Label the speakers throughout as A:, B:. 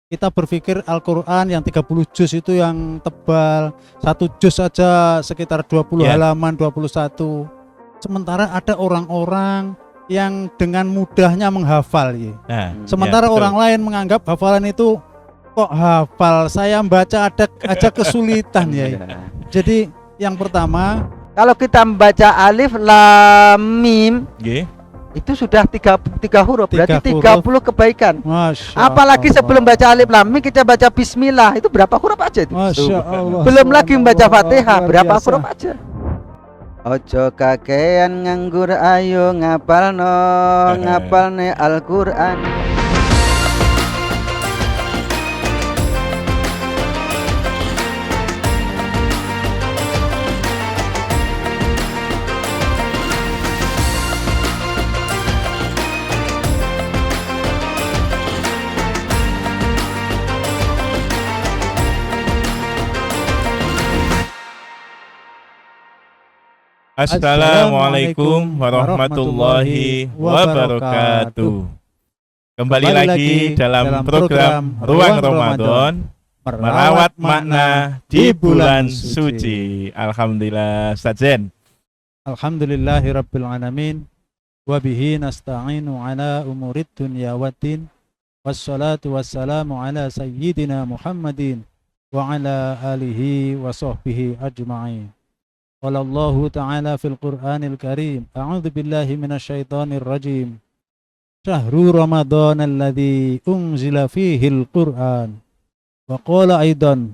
A: Kita berpikir Al-Quran yang 30 juz itu yang tebal, satu juz saja sekitar 20 halaman, 21. Sementara ada orang-orang yang dengan mudahnya menghafal ya. Sementara orang lain menganggap hafalan itu kok hafal, saya membaca ada aja kesulitan ya. Jadi yang pertama,
B: kalau kita membaca alif lam mim, itu sudah tiga huruf, berarti 30 kebaikan. Apalagi sebelum baca alif lam mim kita baca bismillah, itu berapa huruf aja itu?
A: Masya Allah.
B: Belum lagi membaca Fatihah, berapa huruf aja? Ojo kakean nganggur, ayo ngapalne Al-Qur'an.
C: Assalamualaikum warahmatullahi wabarakatuh. Kembali lagi dalam program Ruang Ramadan, merawat makna di bulan suci. Alhamdulillah, Ustaz Zen.
A: Alhamdulillahirabbil alamin. Wa bihi nasta'inu ala umurid dunya waddin. Wassalatu wassalamu ala sayyidina Muhammadin wa ala alihi wa sahbihi ajma'in. Qala Allahu ta'ala fil Qur'anil Karim, a'udzu billahi minasyaitonir rajim. Syahrul Ramadan alladzi unzila fihil Qur'an. Wa qala aidan,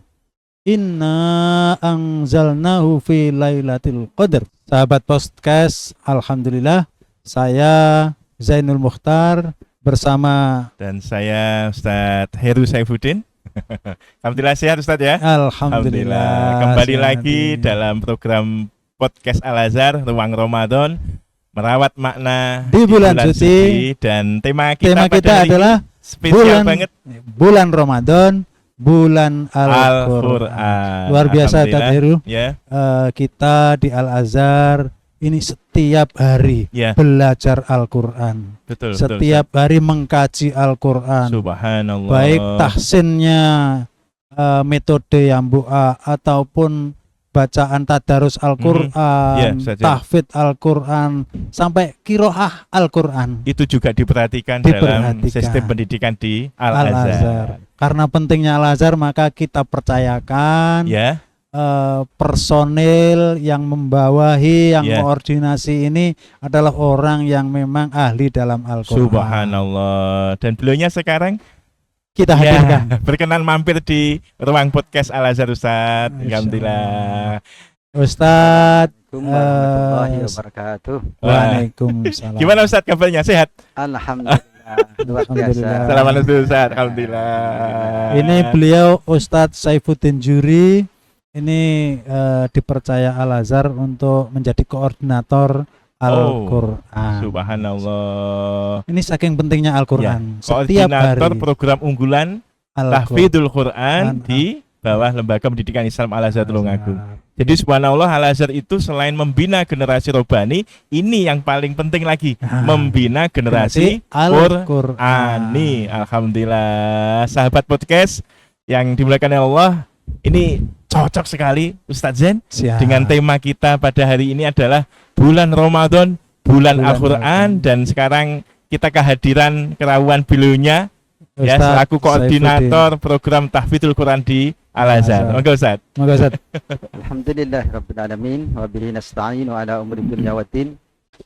A: inna anzalnahu fi lailatul qadr. Sahabat podcast, alhamdulillah saya Zainul Mukhtar bersama
C: dan saya Ustadz Heru Saifuddin. Alhamdulillah sehat Ustaz ya.
A: Alhamdulillah.
C: Kembali lagi dalam program podcast Al-Azhar Ruang Ramadan, merawat makna
A: di bulan suci.
C: Dan tema kita
A: adalah
C: spesial banget,
A: bulan Ramadan, bulan Al-Quran. Luar biasa Ustaz Heru. Kita di Al-Azhar ini setiap hari belajar Al-Quran. Setiap hari mengkaji Al-Quran.
C: Subhanallah.
A: Baik tahsinnya metode Yambu'a ataupun bacaan tadarus Al-Quran, tahfidz Al-Quran, sampai qiraah Al-Quran.
C: Itu juga diperhatikan dalam sistem pendidikan di Al-Azhar.
A: Karena pentingnya Al-Azhar, maka kita percayakan personil yang membawahi, yang koordinasi ini adalah orang yang memang ahli dalam Al-Quran.
C: Subhanallah. Dan beliaunya sekarang
A: kita hadirkan.
C: Berkenan mampir di ruang podcast Al-Azhar Ustaz. Alhamdulillah.
A: Ustaz.
B: Warahmatullahi wabarakatuh.
A: Waalaikumsalam.
C: Gimana Ustaz kabarnya? Sehat?
B: Alhamdulillah. Luar biasa.
C: Assalamualaikum Ustaz. Alhamdulillah.
A: Ini beliau Ustadz Saifuddin Juri. Ini dipercaya Al-Azhar untuk menjadi koordinator Al-Quran.
C: Subhanallah.
A: Ini saking pentingnya Al-Quran.
C: Setiap hari program unggulan Tahfidzul Quran di bawah Lembaga Pendidikan Islam Al-Azhar Tulungagung. Jadi subhanallah, Al-Azhar itu selain membina generasi robbani, ini yang paling penting lagi, membina generasi Qur'ani. Alhamdulillah. Sahabat podcast yang dimuliakan Allah, ini cocok sekali Ustadz Zen dengan tema kita pada hari ini adalah bulan Ramadan, bulan Al-Quran. Dan sekarang kita kehadiran kerawan beliaunya selaku koordinator program Tahfidzul Quran di Al-Azhar. Monggo Ustaz.
B: Alhamdulillah rabbil alamin wa bihi nasta'inu ala umuri dunya waddin.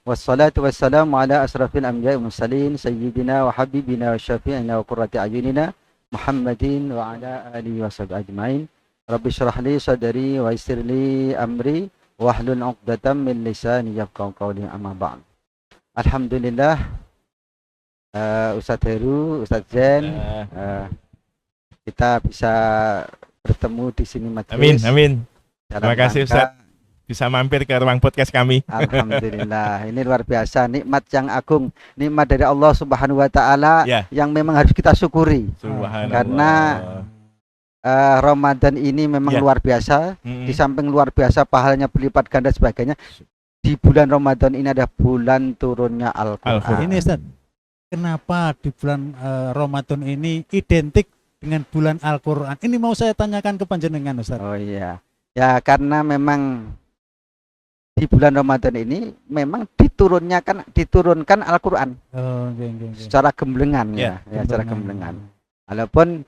B: Wassalatu wassalamu ala asrafil anbiya'i wal mursalin sayyidina wa habibina wa syafi'ina wa qurrati a'yunina Muhammadin wa ala alihi wa sahbihi ajmain. Rabbi syrah li sadri wa yassir li amri wahlul 'uqdatam min lisani yafqahu qawli, amma ba'd. Alhamdulillah, Ustadz Heru, Ustadz Zen, kita bisa bertemu di sini majelis.
C: Amin. Terima kasih Ustadz bisa mampir ke ruang podcast kami.
B: Alhamdulillah, ini luar biasa, nikmat yang agung, nikmat dari Allah Subhanahu wa taala yang memang harus kita syukuri.
C: Subhanallah.
B: Karena Ramadan ini memang luar biasa. Di samping luar biasa pahalanya berlipat ganda sebagainya, di bulan Ramadan ini ada bulan turunnya Al-Quran.
A: Ini Ustaz, kenapa di bulan Ramadan ini identik dengan bulan Al-Qur'an? Ini mau saya tanyakan ke panjenengan, Ustaz.
B: Oh iya. Ya karena memang di bulan Ramadan ini memang diturunkan Al-Qur'an
A: Oh, nggih.
B: secara gemblengan
C: Ya,
B: ya secara gemblengan. Walaupun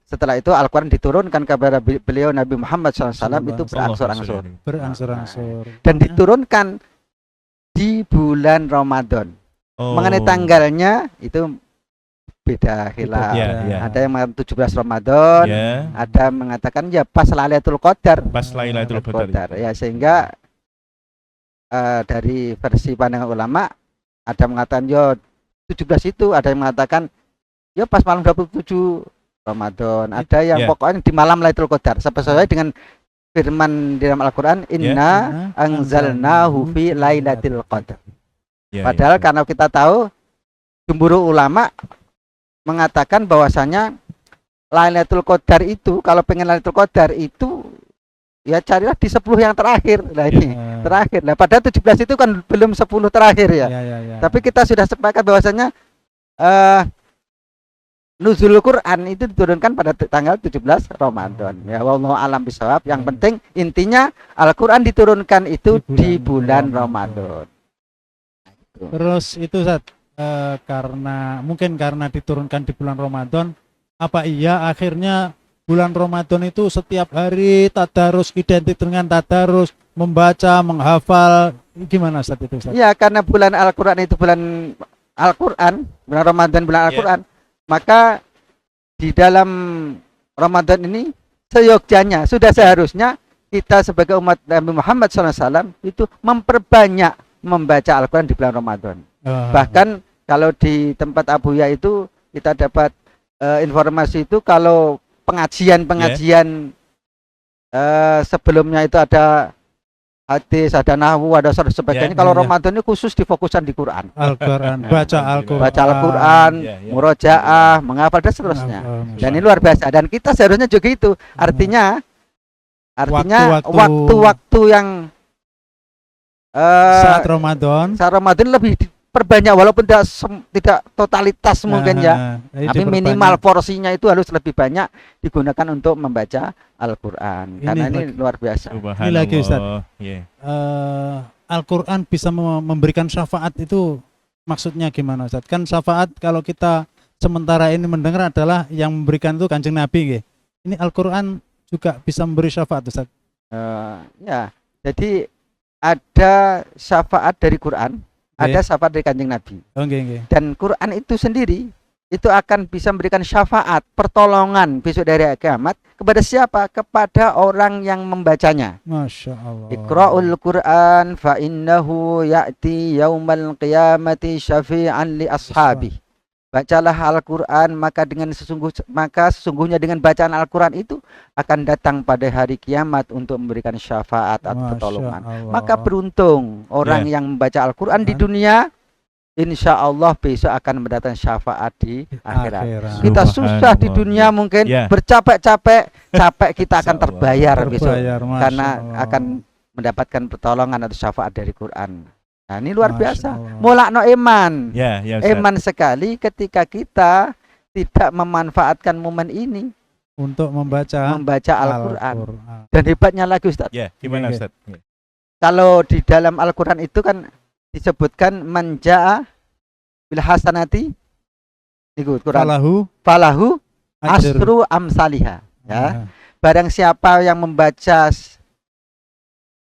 B: setelah itu Al-Qur'an diturunkan kepada beliau Nabi Muhammad SAW itu berangsur-angsur
A: Berangsur-angsur.
B: dan diturunkan di bulan Ramadan.
C: Oh.
B: Mengenai tanggalnya itu beda khilaf.
C: Ya.
B: Ada yang mengatakan 17 Ramadan,
C: Ya.
B: ada yang mengatakan ya pas Lailatul Qadar.
C: Pas Lailatul Qadar.
B: Ya sehingga dari versi pandangan ulama ada mengatakan yo 17 itu, ada yang mengatakan yo pas malam 27 Ramadan, ada yang pokoknya di malam Lailatul Qadar sesuai dengan firman di dalam Al-Qur'an, inna anzalnahu fi lailatul qadar. Padahal karena kita tahu jumhur ulama mengatakan bahwasanya Lailatul Qadar itu kalau pengen Lailatul Qadar itu ya carilah di 10 yang terakhir. Nah ini terakhir. Nah padahal 17 itu kan belum 10 terakhir ya. Tapi kita sudah sepakat bahwasanya nuzul Quran itu diturunkan pada tanggal 17 Ramadan. Ya wallahu alam bisawab. Yang penting intinya Al-Qur'an diturunkan itu di bulan Ramadan.
A: Terus itu Ustaz, karena diturunkan di bulan Ramadan, apa iya akhirnya bulan Ramadan itu setiap hari tadarus, identik dengan tadarus, membaca, menghafal, gimana Ustaz itu Ustaz?
B: Ya karena bulan Al-Qur'an itu bulan Al-Qur'an, bulan Ramadan bulan Al-Qur'an, maka di dalam Ramadan ini seyogyanya sudah seharusnya kita sebagai umat Nabi Muhammad SAW itu memperbanyak membaca Al-Qur'an di bulan Ramadan. Bahkan kalau di tempat Abuya itu kita dapat informasi itu kalau pengajian sebelumnya itu ada hadis, ada nahwu, ada sebagainya. Kalau Ramadan ini khusus difokuskan di Quran.
A: Al-Qur'an, baca
B: Al-Qur'an, murojaah, menghafal dan seterusnya. Dan ini luar biasa. Dan kita seharusnya juga itu. Artinya waktu-waktu yang
A: saat Ramadan
B: lebih perbanyak, walaupun tidak totalitas mungkin ya, tapi minimal porsinya itu harus lebih banyak digunakan untuk membaca Al-Qur'an. Karena ini luar biasa.
A: Ini lagi Ustaz, Al-Qur'an bisa memberikan syafaat itu maksudnya gimana Ustaz? Kan syafaat kalau kita sementara ini mendengar adalah yang memberikan itu Kanjeng Nabi, gitu. Ini Al-Qur'an juga bisa memberi syafaat Ustaz?
B: Ya, jadi ada syafaat dari Quran, ada syafaat dari Kanjeng Nabi. Dan Quran itu sendiri itu akan bisa memberikan syafaat, pertolongan besok dari kiamat kepada siapa? Kepada orang yang membacanya.
A: Masya Allah.
B: Iqra'ul Quran fa innahu ya'ti yaumal qiyamati syafi'an li ashabi. Bacalah Al-Quran, maka sesungguhnya dengan bacaan Al-Quran itu akan datang pada hari kiamat untuk memberikan syafaat atau pertolongan. Maka beruntung orang yang membaca Al-Quran di dunia, insya Allah besok akan mendatangkan syafaat di akhirat. Kita susah di dunia mungkin bercapek-capek, kita akan terbayar besok karena akan mendapatkan pertolongan atau syafaat dari Quran. Nah ini luar biasa. Mulakno iman. Iman sekali ketika kita tidak memanfaatkan momen ini
A: untuk membaca
B: Al-Quran. Dan hebatnya lagi Ustaz.
C: Gimana Ustaz?
B: Kalau di dalam Al-Quran itu kan disebutkan manja'a bil hasanati falahu asru amsaliha. Ya. Barang siapa yang membaca,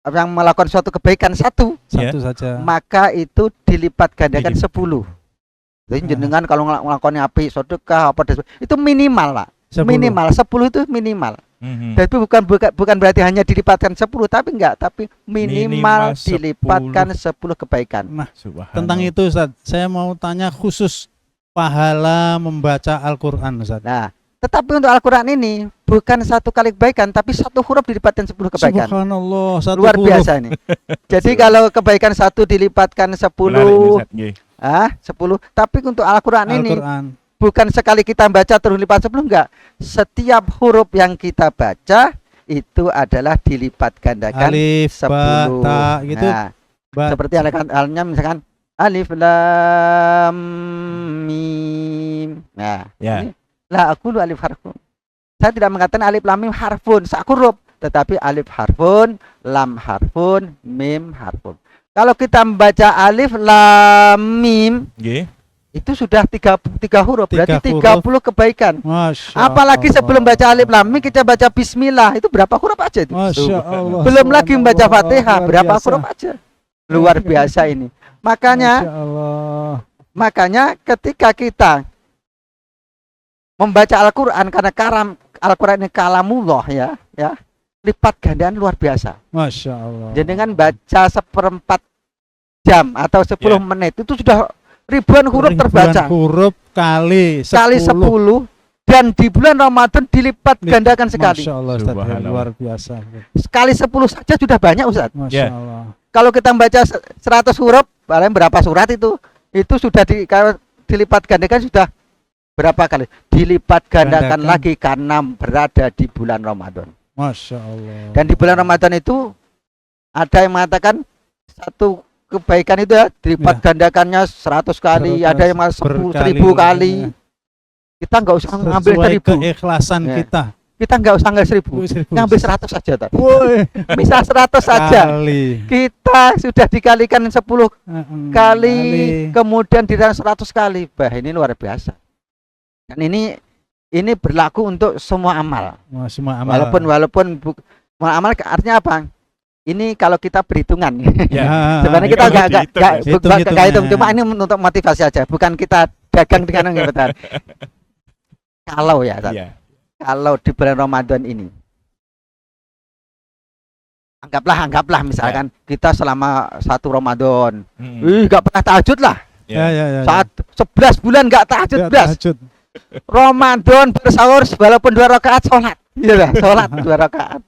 B: yang melakukan suatu kebaikan satu
A: saja, maka
B: itu dilipat gandakan 10. Jadi jenengan kalau melakukan api, sedekah apa itu minimal Pak. 10. Minimal 10 itu minimal. Tapi bukan berarti hanya dilipatkan 10, tapi minimal dilipatkan 10 kebaikan.
A: Nah, tentang itu Ustaz, saya mau tanya khusus pahala membaca Al-Qur'an Ustaz.
B: Nah, tetapi untuk Al-Quran ini bukan satu kali kebaikan, tapi satu huruf dilipatkan 10 kebaikan.
A: Subhanallah, satu
B: luar
A: huruf.
B: Biasa ini. Jadi kalau kebaikan satu dilipatkan 10, 10. Tapi untuk Al-Quran ini bukan sekali kita baca terus lipat 10, enggak. Setiap huruf yang kita baca itu adalah dilipat gandakan
A: alif,
B: 10.
A: Ba, ta, gitu.
B: Nah, seperti halnya misalkan alif lam mim. Nah, ini La aqulu alif harfun. Saya tidak mengatakan alif lam mim harfun sak huruf, tetapi alif harfun, lam harfun, mim harfun. Kalau kita membaca alif lam mim,
C: Nggih.
B: itu sudah tiga huruf, berarti 30 kebaikan.
A: Masya
B: Apalagi sebelum
A: Allah.
B: baca alif lam mim kita baca bismillah, itu berapa huruf aja itu?
A: Masya Allah.
B: Belum lagi membaca
A: Subhanallah,
B: Fatihah,
A: luar
B: berapa
A: biasa.
B: huruf aja? Luar biasa ini. Makanya
A: Masya Allah.
B: Makanya ketika kita membaca Al-Quran, karena Al-Quran ini kalamullah ya, lipat gandaan luar biasa.
A: Masya Allah.
B: Jadi dengan baca 1/4 jam atau 10
C: Ya.
B: menit itu sudah ribuan huruf
A: Ribuan
B: terbaca.
A: huruf kali 10.
B: Kali 10 dan di bulan Ramadan dilipat gandakan sekali.
A: Masya Allah, Ustaz,
C: Subhanallah.
A: luar biasa.
B: Sekali 10 saja sudah banyak, Ustaz.
A: Masya
C: Ya.
A: Allah.
B: Kalau kita membaca 100 huruf, paling berapa surat itu sudah kalau dilipat gandakan sudah berapa kali? Dilipat gandakan
A: Gandakan.
B: lagi karena berada di bulan Ramadan.
A: Masya Allah.
B: Dan di bulan Ramadan itu ada yang mengatakan satu kebaikan itu ya dilipat gandakannya 100 kali, ada yang 10.000 kali. Kita nggak usah ngambil
A: sesuai
B: 1000.
A: keikhlasan
B: Ya.
A: kita.
B: Kita nggak usah ngambil 1000. Ngambil 100 saja, Tad.
A: Woi,
B: Bisa 100 saja.
A: kali.
B: Kita sudah dikalikan 10 kali,
A: Kali.
B: kemudian dikalikan 100 kali. Bah, ini luar biasa. Dan ini berlaku untuk semua amal.
A: Wah, semua amal.
B: Walaupun semua amal artinya apa? Ini kalau kita berhitungan.
C: Ya.
B: Sebenarnya kita
C: Kalau
B: nggak
C: dihitung ya.
B: nggak hitung, cuma ini untuk motivasi aja, bukan kita dagang dengan yang betul. Kalau ya, Tad,
C: Iya.
B: kalau di bulan Ramadan ini, anggaplah misalkan kita selama 1 Ramadan, nggak pernah tahajud lah,
A: Ya, ya, ya.
B: saat 11 bulan nggak tahajud,
A: Ya,
B: belas.
A: tahajud.
B: Ramadan bersahur walaupun 2 rakaat sholat, iya, sholat 2 rakaat.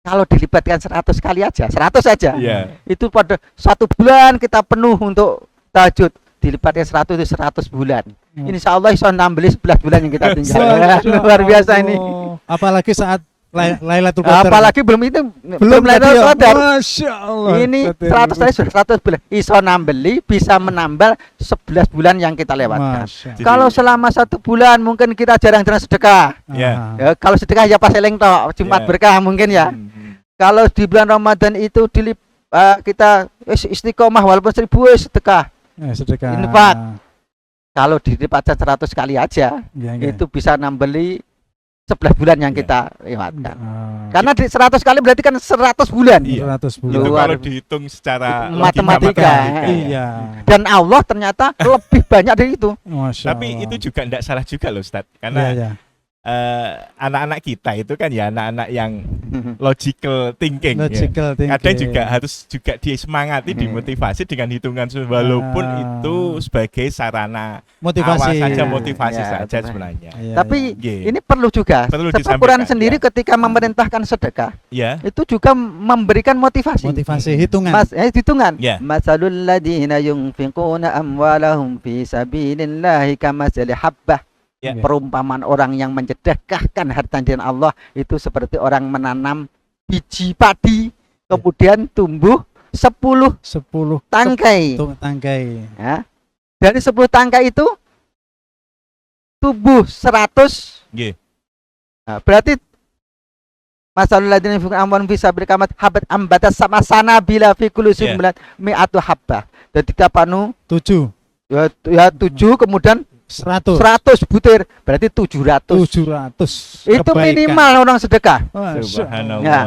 B: Kalau dilibatkan 100 kali aja, 100 aja.
C: Iya.
B: Itu pada 1 bulan kita penuh untuk tahajud, dilipatkan 100 itu 100 bulan. Insya Allah bisa nambah 11 bulan yang kita tinggal.
A: Masya
B: Luar biasa
A: Allah.
B: ini.
A: Apalagi saat Lailatul Qadar.
B: Apalagi belum
A: belum
B: Lailatul
A: tadi ya.
B: Qadar.
A: Masya Allah.
B: Ini 100 kali sudah 100 bulan. Iso nambeli bisa menambah 11 bulan yang kita lewatkan.
A: Masya
C: Jadi-
B: Kalau selama 1 bulan mungkin kita jarang-jarang sedekah.
C: Ya.
B: Ya, kalau sedekah ya pas eling tok, Jumat
C: Ya.
B: berkah mungkin ya. Kalau di bulan Ramadan itu kita istiqomah walaupun 1000 sedekah.
A: sedekah.
B: Infak. Kalau dilipatkan 100 kali aja,
A: Ya, ya.
B: itu bisa nambeli 11 bulan yang
C: Ya.
B: kita lewatkan.
A: Ah,
B: Karena di 100 kali berarti kan 100 bulan.
C: Iya.
A: 100
C: Itu
A: bulan.
B: Luar-
C: kalau dihitung secara
B: Matematika,
C: logika, ya.
A: Iya.
B: Dan Allah ternyata lebih banyak dari itu.
A: Masya
C: Tapi
A: Allah.
C: itu juga tidak salah juga loh, Ustaz.
A: Ya,
C: Karena
A: ya.
C: anak-anak kita itu kan ya anak-anak yang logical thinking. Ya.
A: Logical thinking.
C: Kadang juga harus juga disemangati, dimotivasi dengan hitungan walaupun
A: Ah.
C: itu sebagai sarana
A: Motivasi.
C: awal saja,
B: Ya,
C: motivasi
B: ya,
C: saja
B: betul.
C: sebenarnya.
A: Iya,
B: Tapi
C: iya.
B: ini perlu juga.
C: Perlu
B: Sebab
C: disampaikan,
B: Quran sendiri
C: ya.
B: ketika memerintahkan sedekah
C: Ya,
B: itu juga memberikan motivasi.
A: motivasi hitungan.
B: Hitungan.
C: Ya.
B: Masalul ladina yunfiquna amwalahum fi sabilillahi kamasali habbah.
C: Ya.
B: Perumpamaan orang yang mensedekahkan hartanya dengan Allah itu seperti orang menanam biji padi kemudian tumbuh 10
A: 10
B: tangkai.
A: tangkai.
B: Ya. Dari 10 tangkai itu tumbuh 100.
C: nggih.
B: Nah, berarti masalul ladina yunfiquna amwalahum fi sabilillahi habat ambata sama sanabila fi kulli
C: Ya.
B: sumbulat mi'atu habbah. Jadi kita panu
A: 7
B: ya 7 kemudian
A: 100
B: 100 butir berarti 700.
A: 700
B: Itu
A: kebaikan.
B: minimal orang sedekah.
A: Masya
C: Subhanallah.
B: Ya,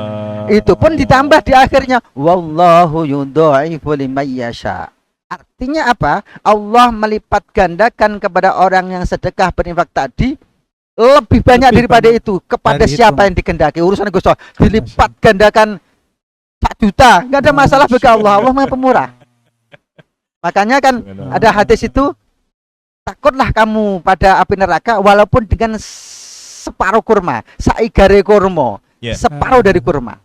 B: itu pun ditambah di akhirnya wallahu yudha'ifu liman yasha. Artinya apa? Allah melipat gandakan kepada orang yang sedekah berinfak tadi lebih banyak
A: Lebih
B: daripada
A: banyak
B: itu kepada
A: dari
B: siapa
A: itu.
B: yang dikendaki. Urusan Gusti Allah dilipat gandakan 1 juta, enggak ada masalah bagi Allah. Allah Maha Pemurah. Makanya kan ada hadis itu, takutlah kamu pada api neraka walaupun dengan separuh kurma, saigare kurma,
C: Ya.
B: separuh dari kurma.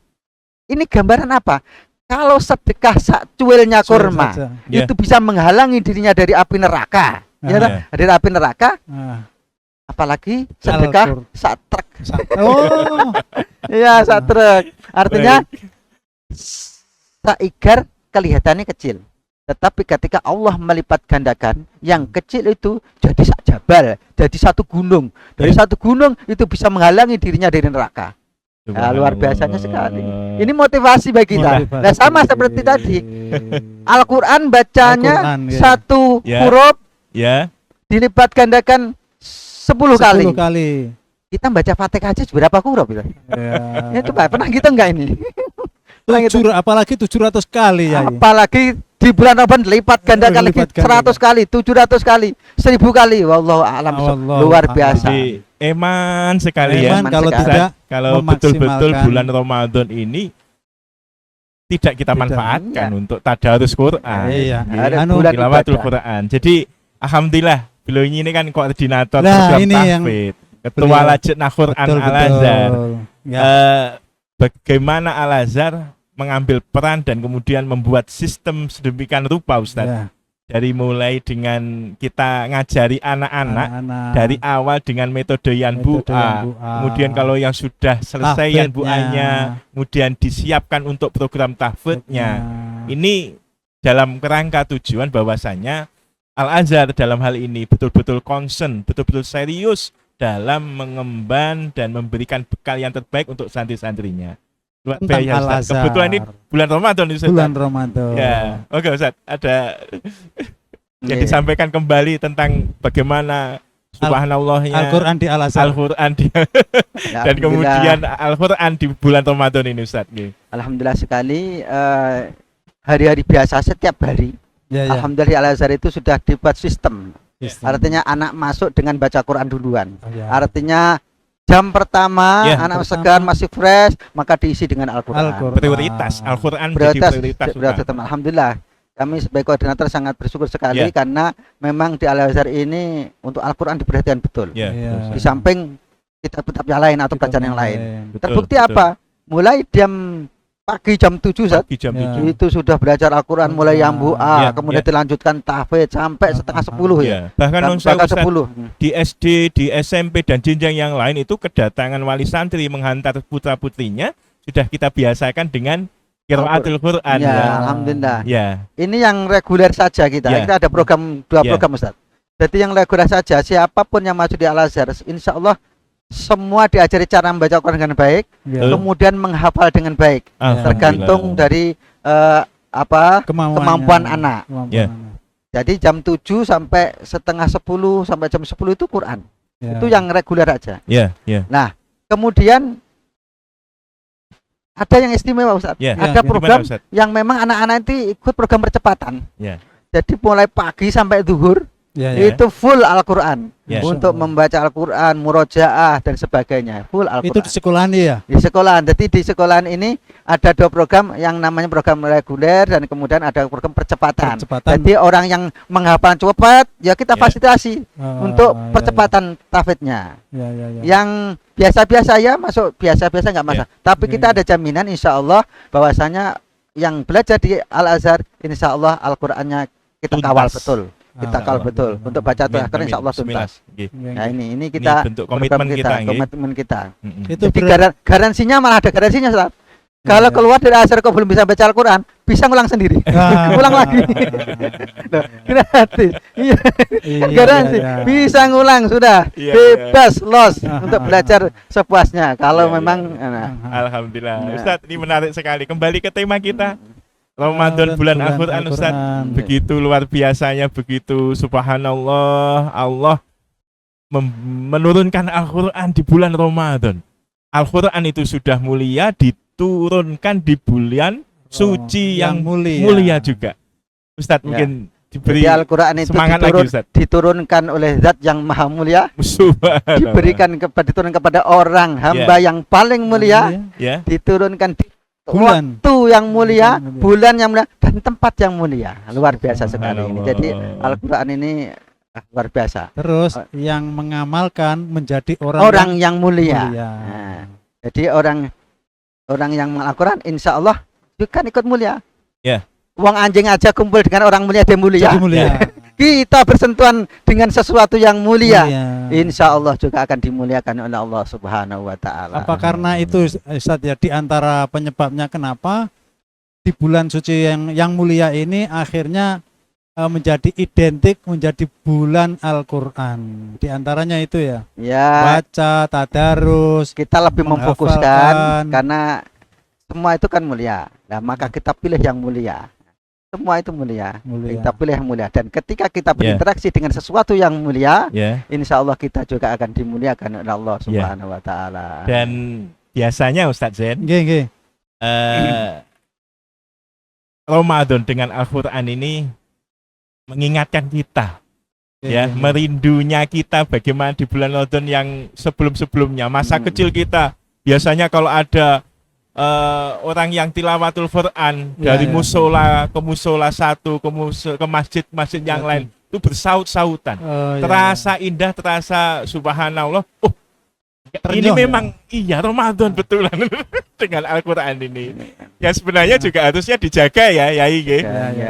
B: Ini gambaran apa? Kalau sedekah sak cuilnya kurma,
A: saja.
C: Ya.
B: itu bisa menghalangi dirinya dari api neraka. Ya,
A: Ah.
B: tak? Dari api neraka,
A: Ah,
B: apalagi sedekah
A: Al-Qur-
B: sak truk.
A: Oh,
B: Iya, sak truk. Artinya saigar kelihatannya kecil. Tetapi ketika Allah melipat gandakan yang kecil itu jadi sak jabal, jadi satu gunung. Dari satu gunung itu bisa menghalangi dirinya dari neraka. Nah, luar biasanya sekali. Ini motivasi bagi kita. Nah, sama seperti tadi. Al-Qur'an bacanya
A: Al-Qur'an, ya.
B: satu
C: Ya.
B: huruf
C: Ya,
B: dilipat gandakan 10 kali.
A: 10 kali.
B: Kita baca Fatihah aja berapa huruf itu?
A: Ya.
B: Ya coba pernah kita enggak ini? Pernah kita?
A: Apalagi 700 kali ya.
B: Apalagi di bulan Ramadan lipat gandakan lagi
A: Lipat
B: 100 kali, 700 kali, 1000 kali. Wallahu a'lam.
A: Wallahu
B: Luar
A: a'lam.
B: biasa.
C: jadi eman sekali ya.
A: Eman kalau
B: sekali.
A: tidak
C: Kalau betul-betul
A: memaksimalkan.
C: bulan Ramadan ini tidak kita
A: Tidak.
C: manfaatkan
B: Iya.
C: untuk tadarus Quran.
A: Iya.
B: Ada
A: Anu,
B: bulan
C: Tilawatul
B: ibadah.
C: Quran. Jadi alhamdulillah beliau ini kan koordinator
A: Lah,
C: program
A: ini yang
C: tahfidz, ketua
A: beliau-
C: Lajnah Quran
A: betul,
C: Al-Azhar.
A: betul. Ya.
C: Bagaimana Al-Azhar mengambil peran dan kemudian membuat sistem sedemikian rupa Ustaz.
A: Ya.
C: Dari mulai dengan kita ngajari anak-anak
A: Anak-anak.
C: dari awal dengan metode
A: Metode
C: Yanbu'a.
A: Yanbu'a.
C: Kemudian kalau yang sudah selesai
A: Tahfidnya.
C: Yanbu'anya, kemudian disiapkan untuk program tahfidznya.
A: Tahfidnya.
C: Ini dalam kerangka tujuan bahwasanya Al-Azhar dalam hal ini betul-betul concern, betul-betul serius dalam mengemban dan memberikan bekal yang terbaik untuk santri-santrinya. Luar
A: Tentang
C: biasa, Ustaz.
A: Al-Azhar.
C: Kebetulan ini bulan Ramadan Ustaz.
A: Bulan Ramadan.
C: Ya, oke Ustaz, ada yang
B: Iya.
C: disampaikan kembali tentang bagaimana subhanallahnya
A: Al-Qur'an di Al-Azhar.
C: Al-Qur'an di-
B: Ya,
C: dan
B: alhamdulillah.
C: kemudian Al-Qur'an di bulan Ramadan ini Ustaz. Nggih.
B: Alhamdulillah sekali, hari-hari biasa setiap hari.
A: Ya, ya.
B: Alhamdulillah di Al-Azhar itu sudah dibuat sistem.
A: Sistem.
B: Artinya anak masuk dengan baca Quran duluan.
A: Ya.
B: Artinya jam pertama
C: Ya,
B: anak
A: pertama.
B: segar masih fresh, maka diisi dengan Al-Quran.
A: Al-Qur'an.
C: Prioritas Al-Qur'an
B: Prioritas,
C: menjadi prioritas.
B: prioritas
C: utama.
B: utama. Alhamdulillah. Kami sebagai koordinator sangat bersyukur sekali
C: Ya.
B: karena memang di Al-Azhar ini untuk Al-Quran diperhatikan betul.
C: Ya,
A: Ya.
C: betul,
B: Di
C: Ustaz.
B: samping kitab-kitab yang lain atau bacaan yang lain.
C: Betul,
B: Terbukti
C: betul.
B: apa? Mulai pagi jam 7 Zat,
C: Pagi jam
A: Ya.
C: 7.
B: itu sudah belajar Al-Quran mulai yang
C: Ya,
B: bu'a, kemudian
C: ya.
B: dilanjutkan tahfidz sampai setengah 10 ya.
C: Ya. Bahkan
B: Dan
C: non saya
B: bahkan
C: Ustaz,
B: 10.
C: di SD, di SMP dan jenjang yang lain itu kedatangan wali santri menghantar putra-putrinya sudah kita biasakan dengan qiraatul Qur'an.
B: Ya,
C: Ya.
B: alhamdulillah.
C: Ya.
B: Ini yang reguler saja kita.
C: Ya.
B: Kita ada program dua
C: Ya.
B: program Ustaz. Jadi yang reguler saja, siapapun yang masuk di Al-Azhar, insya Allah semua diajari cara membaca Al-Quran dengan baik,
A: Ya.
B: kemudian menghafal dengan baik.
C: Alhamdulillah.
B: Tergantung dari kemampuan anak.
C: Ya.
B: Jadi jam 7 sampai setengah 10 sampai jam 10 itu Quran.
A: Ya.
B: Itu yang reguler aja.
C: Ya, ya.
B: Kemudian ada yang istimewa Ustaz.
C: Ya.
B: Ada
A: Ya,
B: program
C: Gimana, Ustaz?
B: yang memang anak-anak itu ikut program percepatan.
C: Ya.
B: Jadi mulai pagi sampai zuhur
A: Ya, ya.
B: itu full Al-Quran.
C: Ya.
B: Untuk membaca Al-Quran, murojaah dan sebagainya. Full
A: Itu
B: Al-Quran.
A: di sekolahan ya.
B: Di sekolahan. Jadi di sekolahan ini ada dua program yang namanya program reguler dan kemudian ada program percepatan.
A: Percepatan.
B: Jadi orang yang menghafal cepat ya kita
C: Ya.
B: fasilitasi untuk
A: ya,
B: percepatan tahfidznya.
A: Ya, ya, ya.
B: Yang biasa-biasa ya masuk biasa-biasa nggak masalah. Tapi
A: Ya,
B: kita
A: ya.
B: ada jaminan insya Allah bahwasanya yang belajar di Al-Azhar insya Allah Al-Qurannya kita
C: Tuntas.
B: kawal betul. Kita
A: Ah,
B: kawal
A: ah,
B: betul.
A: ah,
B: Untuk
A: ah.
B: baca
C: Amin,
B: terakhir
C: amin.
B: insya Allah
C: Bismillah.
B: tuntas.
C: Nggih.
B: Nah ini
C: Ini
B: kita
C: bentuk
B: program
C: komitmen kita, nggih.
B: komitmen kita.
C: Mm-mm.
A: Itu
B: Jadi
A: berat.
B: garansinya malah ada garansinya Ustaz.
A: Ya,
B: Kalau
A: ya.
B: keluar dari Al-Azhar kok belum bisa baca Al-Quran, bisa ngulang sendiri.
A: Ah.
B: Ngulang lagi. Loh, gratis. Iya,
A: Iya,
B: garansi.
A: iya, iya.
B: Bisa ngulang sudah.
C: Iya,
B: Bebas los
A: Ah,
B: untuk
A: ah,
B: belajar sepuasnya. Kalau
C: Iya,
B: memang
C: iya.
B: nah,
C: Alhamdulillah.
B: Ya.
C: Ustadz, ini menarik sekali. Kembali ke tema kita. Ramadan bulan Al-Qur'an Ustadz.
A: Al-Qur'an.
C: Begitu luar biasanya, begitu subhanallah, Allah menurunkan Al-Qur'an di bulan Ramadan. Al-Qur'an itu sudah mulia, diturunkan di bulan suci yang mulia juga. Ustadz
B: Ya.
C: mungkin diberi
B: jadi Al-Quran itu
C: semangat lagi Ustadz.
B: diturunkan oleh Zat yang Maha Mulia,
C: Subhanallah.
B: diturunkan kepada orang hamba yang paling mulia,
C: Ya.
B: diturunkan di
A: Bulan.
B: waktu yang mulia,
A: Bulan mulia.
B: bulan yang mulia dan tempat yang mulia. Luar biasa sekali ini.
C: Subhanallah.
B: Jadi Al-Quran ini luar biasa.
A: Terus yang mengamalkan menjadi
B: Orang yang mulia.
A: mulia.
B: Nah, jadi orang yang mengamal Al-Quran insya Allah juga ikut mulia.
C: Ya.
B: Uang anjing aja kumpul dengan orang mulia dia mulia.
A: Jadi mulia.
B: Kita bersentuhan dengan sesuatu yang mulia.
A: Mulia.
B: Insya Allah juga akan dimuliakan oleh Allah Subhanahu wa Ta'ala.
A: Apa karena itu Ustaz ya, di antara penyebabnya kenapa di bulan suci yang mulia ini akhirnya menjadi identik menjadi bulan Al-Qur'an. Di antaranya itu ya.
B: Ya,
A: Baca, tadarus,
B: kita lebih memfokuskan
A: menghafalkan.
B: karena semua itu kan mulia. Nah, maka kita pilih yang mulia. Semua itu mulia.
A: Mulia.
B: Kita pilih yang mulia. Dan ketika kita
C: Ya.
B: berinteraksi dengan sesuatu yang mulia,
C: Ya.
B: insya Allah kita juga akan dimuliakan oleh Allah
C: Ya.
B: Subhanahu Wa Taala.
C: Dan biasanya Ustadz Zen,
A: Nggih, nggih.
C: Ramadan dengan Al-Quran ini mengingatkan kita, ya,
A: Nggih, nggih.
C: merindunya kita bagaimana di bulan Ramadan yang sebelum-sebelumnya. Masa kecil kita biasanya kalau ada orang yang tilawatul Quran
A: Ya,
C: dari
A: ya.
C: musola ke musola satu ke masjid yang
A: Ya,
C: lain itu bersaut-sautan.
A: Oh, iya,
C: Terasa indah, terasa subhanallah. Oh, ini
A: Ternyuh,
C: memang iya Ramadan betulan dengan Al-Quran ini. Ya sebenarnya juga harusnya dijaga ya, Yai.
A: Ya,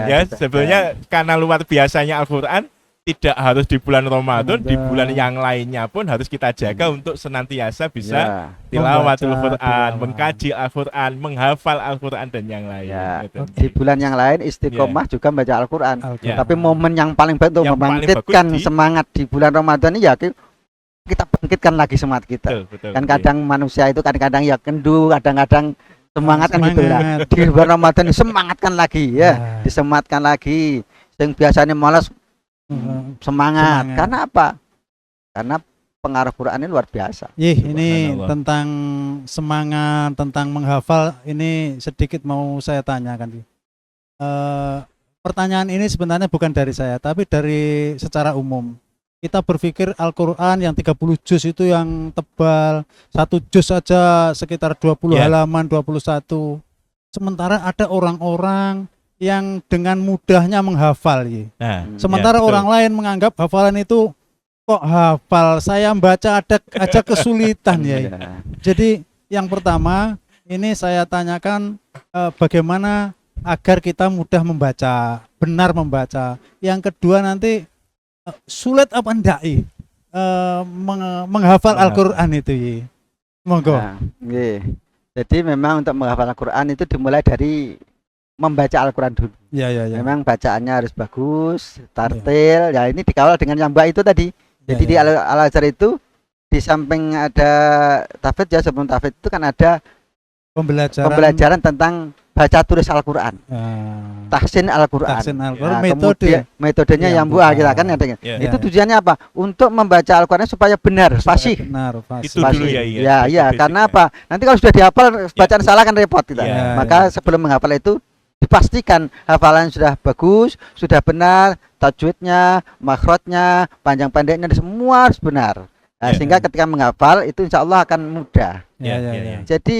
C: Ya, sebenarnya karena luar biasanya Al-Quran tidak harus di bulan Ramadan, di bulan yang lainnya pun harus kita jaga untuk senantiasa bisa tilawatul
A: Membaca,
C: Quran,
A: tilawah.
C: mengkaji Al-Quran, menghafal Al-Quran dan yang lain.
B: Ya.
C: Gitu.
B: Di bulan yang lain istiqomah juga baca Al-Quran.
A: Al-Qur'an.
C: Ya.
B: Tapi momen yang paling baik untuk
C: Yang paling
B: membangkitkan
C: bagus di-
B: semangat di bulan Ramadan ini ya kita bangkitkan lagi semangat kita.
C: Betul, betul.
B: Kan kadang manusia itu kadang-kadang ya kendu, kadang-kadang semangat kan gitu lah.
A: Semangat.
B: Di bulan Ramadan disemangatkan lagi ya,
A: Ya.
B: disemangatkan lagi. Yang biasanya malas semangat.
A: Semangat.
B: Karena apa? Karena pengaruh Quran ini luar biasa.
A: Ini
C: Subhanallah.
A: tentang semangat, tentang menghafal, ini sedikit mau saya tanyakan. Pertanyaan ini sebenarnya bukan dari saya, tapi dari secara umum. Kita berpikir Al-Quran yang 30 juz itu yang tebal, satu juz saja sekitar 20
C: Ya.
A: halaman, 21. Sementara ada orang-orang yang dengan mudahnya menghafal. Ya.
C: Nah,
A: Sementara
C: ya, betul.
A: orang lain menganggap hafalan itu kok hafal, saya membaca ada aja kesulitan ya.
B: Ya.
A: Jadi yang pertama ini saya tanyakan bagaimana agar kita mudah membaca, benar membaca. Yang kedua nanti sulit apa enggak menghafal Al-Qur'an itu ya. Monggo.
B: Nah, nggih. Jadi memang untuk menghafal Al-Quran itu dimulai dari membaca Al-Quran dulu.
A: Ya ya ya.
B: Memang bacaannya harus bagus, tartil. Ya ini dikawal dengan yang mbak itu tadi.
A: Ya,
B: Jadi di
A: ya.
B: Al-Azhar itu di samping ada tafidz ya, sebelum tafidz itu kan ada pembelajaran tentang baca tulis Al-Quran, tahsin Al-Quran.
A: Tahsin Al-Qur'an,
B: Ya,
A: metode.
B: metodenya
A: Ya,
B: yang buah kita kan ada.
C: Ya.
B: Itu tujuannya apa? Untuk membaca Al-Quran supaya benar, fasih.
A: Benar, fasih.
C: Itu dulu
B: Fasih.
C: ya, iya.
B: Ya, iya.
C: Itu
B: Karena
C: basicnya.
B: apa? Nanti kalau sudah dihafal bacaan salah kan repot kita.
C: Ya,
B: Maka sebelum menghafal itu dipastikan hafalan sudah bagus, sudah benar, tajwidnya, makhrajnya, panjang pendeknya semua harus benar. Nah,
C: Ya.
B: sehingga ketika menghafal itu insya Allah akan mudah.
A: Ya,
C: Ya,
A: ya,
C: ya,
A: ya.
C: ya.
B: Jadi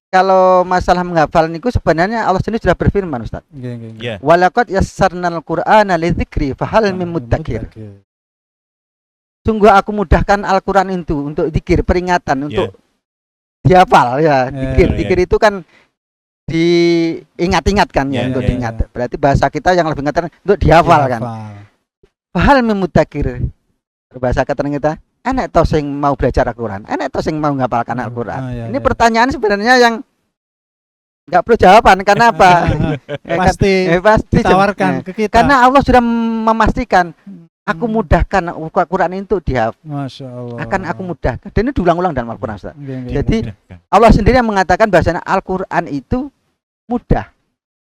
B: kalau masalah menghafal niku sebenarnya Allah sendiri sudah berfirman, Ustaz.
A: Nggih, nggih, nggih.
C: Ya.
B: Walaqad yassarnal Qur'ana lidzikri fahal mim muddakir. Sungguh aku mudahkan Al-Qur'an itu untuk zikir, peringatan untuk dihafal ya. Zikir,
C: ya.
B: zikir itu kan diingat-ingatkan ya,
C: Ya,
B: untuk
C: ya,
B: diingat. Berarti bahasa kita yang lebih ngatakan untuk dihafal kan. Fahal mim muddakir. Bahasa kata kita, enak toh sing mau belajar Al-Qur'an, enak toh sing mau menghafalkan Al-Qur'an.
A: Ah, ya,
B: Ini
A: ya.
B: pertanyaan sebenarnya yang nggak perlu jawaban. Karena apa? Ya kan?
A: Pasti
B: Pasti
A: ditawarkan
B: Eh,
A: ke kita.
B: karena Allah sudah memastikan aku mudahkan Al-Quran itu
A: Masya Allah.
B: akan aku mudahkan. Dan ini diulang-ulang dalam Al-Quran, Ustaz.
A: Nggih, nggih.
B: Jadi Allah sendiri yang mengatakan bahasanya Al-Quran itu mudah